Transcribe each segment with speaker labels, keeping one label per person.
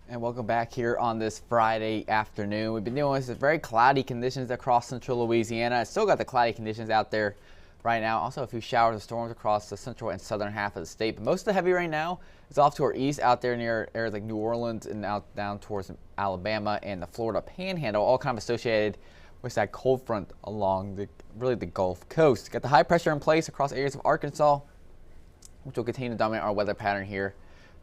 Speaker 1: And welcome back here on this Friday afternoon. We've been dealing with some very cloudy conditions across central Louisiana. It's still got the cloudy conditions out there right now. Also a few showers and storms across the central and southern half of the state. But most of the heavy rain now is off to our east out there near areas like New Orleans and out down towards Alabama and the Florida Panhandle, all kind of associated with that cold front along the Gulf Coast. Got the high pressure in place across areas of Arkansas, which will continue to dominate our weather pattern here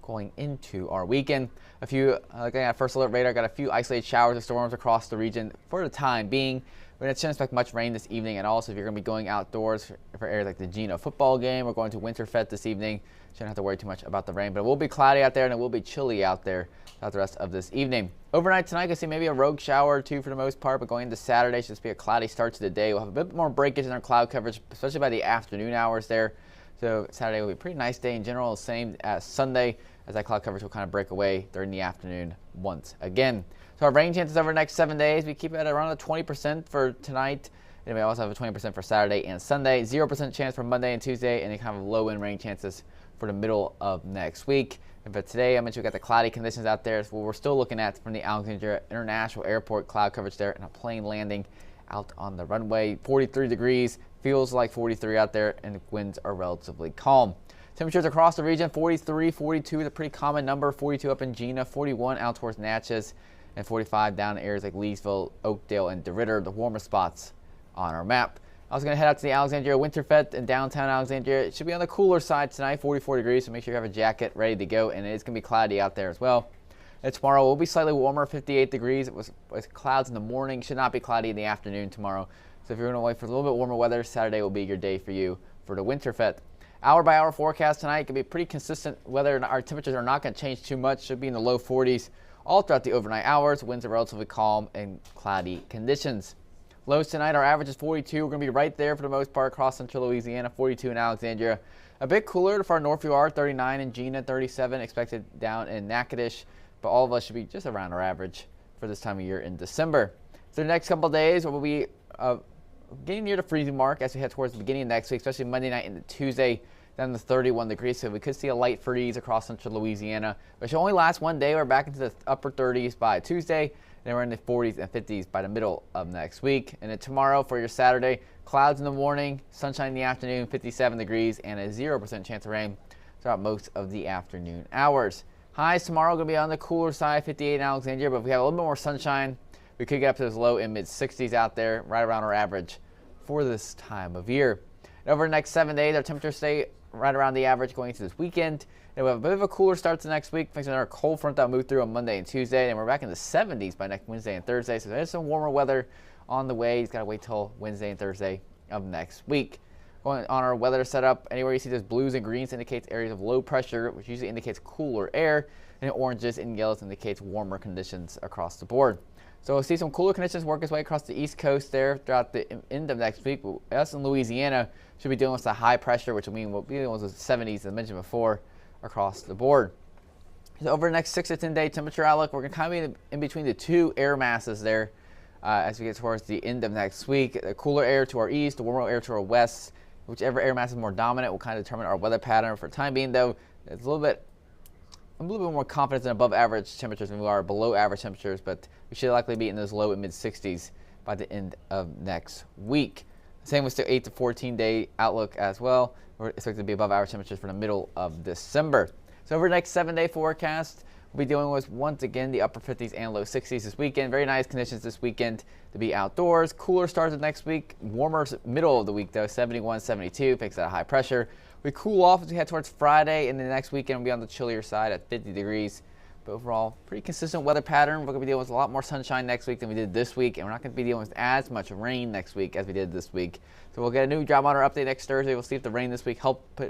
Speaker 1: going into our weekend. A few, looking at first alert radar, got a few isolated showers and storms across the region for the time being. We shouldn't expect much rain this evening at all, so if you're going to be going outdoors for areas like the Geno football game or going to Winterfest this evening, shouldn't have to worry too much about the rain. But it will be cloudy out there and it will be chilly out there throughout the rest of this evening. Overnight tonight, I can see maybe a rogue shower or two for the most part, but going into Saturday, should just be a cloudy start to the day. We'll have a bit more breakage in our cloud coverage, especially by the afternoon hours there. So Saturday will be a pretty nice day in general, same as Sunday, as that cloud coverage will kind of break away during the afternoon once again. So our rain chances over the next 7 days, we keep it at around 20% for tonight. And we also have a 20% for Saturday and Sunday, 0% chance for Monday and Tuesday, and any kind of low end rain chances for the middle of next week. And for today, I mentioned we got the cloudy conditions out there. So what we're still looking at from the Alexandria International Airport, cloud coverage there and a plane landing out on the runway. 43 degrees, feels like 43 out there, and the winds are relatively calm. Temperatures across the region, 43, 42 is a pretty common number. 42 up in Gena, 41 out towards Natchez, and 45 down in areas like Leesville, Oakdale, and DeRidder, the warmer spots on our map. I was going to head out to the Alexandria Winterfest in downtown Alexandria. It should be on the cooler side tonight, 44 degrees, so make sure you have a jacket ready to go, and it is going to be cloudy out there as well. And tomorrow will be slightly warmer, 58 degrees. It was clouds in the morning, should not be cloudy in the afternoon tomorrow. So if you're going to wait for a little bit warmer weather, Saturday will be your day for you for the Winterfest. Hour by hour forecast tonight can be pretty consistent weather. Our temperatures are not going to change too much. Should be in the low 40s all throughout the overnight hours. Winds are relatively calm and cloudy conditions. Lows tonight, our average is 42. We're going to be right there for the most part across central Louisiana, 42 in Alexandria. A bit cooler to far north you are, 39 in Gena, 37 expected down in Natchitoches. But all of us should be just around our average for this time of year in December. So the next couple of days will be getting near the freezing mark as we head towards the beginning of next week, especially Monday night into Tuesday, down to 31 degrees. So we could see a light freeze across central Louisiana, which should only last one day. We're back into the upper 30s by Tuesday, and then we're in the 40s and 50s by the middle of next week. And then tomorrow for your Saturday, clouds in the morning, sunshine in the afternoon, 57 degrees, and a 0% chance of rain throughout most of the afternoon hours. Highs tomorrow going to be on the cooler side, 58 in Alexandria, but if we have a little bit more sunshine, we could get up to those low and mid 60s out there, right around our average for this time of year. And over the next 7 days, our temperatures stay right around the average going into this weekend. And we have a bit of a cooler start to next week, facing our cold front that moved through on Monday and Tuesday, and we're back in the 70s by next Wednesday and Thursday. So there's some warmer weather on the way. You've got to wait till Wednesday and Thursday of next week. Going on our weather setup, anywhere you see those blues and greens indicates areas of low pressure, which usually indicates cooler air, and oranges and yellows indicates warmer conditions across the board. So we'll see some cooler conditions work its way across the east coast there throughout the end of next week. Us in Louisiana should be dealing with the high pressure, which will mean we'll be dealing with the 70s, as I mentioned before, across the board. So over the next 6 to 10 day temperature outlook, we're going to kind of be in between the two air masses there as we get towards the end of next week. The cooler air to our east, the warmer air to our west. Whichever air mass is more dominant will kind of determine our weather pattern. For the time being, though, it's a little bit more confident in above average temperatures than we are below average temperatures, but we should likely be in those low and mid 60s by the end of next week. Same with the 8 to 14 day outlook as well. We're expected to be above average temperatures for the middle of December. So over the next 7 day forecast, we'll be dealing with once again the upper 50s and low 60s this weekend. Very nice conditions this weekend to be outdoors. Cooler starts of next week. Warmer middle of the week though, 71, 72, thanks to that high pressure. We cool off as we head towards Friday, and the next weekend we'll be on the chillier side at 50 degrees. But overall, pretty consistent weather pattern. We're going to be dealing with a lot more sunshine next week than we did this week, and we're not going to be dealing with as much rain next week as we did this week. So we'll get a new drought monitor update next Thursday. We'll see if the rain this week helped put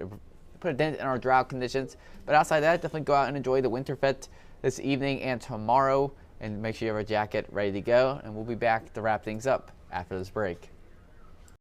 Speaker 1: a dent in our drought conditions. But outside that, definitely go out and enjoy the Winterfest this evening and tomorrow, and make sure you have a jacket ready to go. And we'll be back to wrap things up after this break.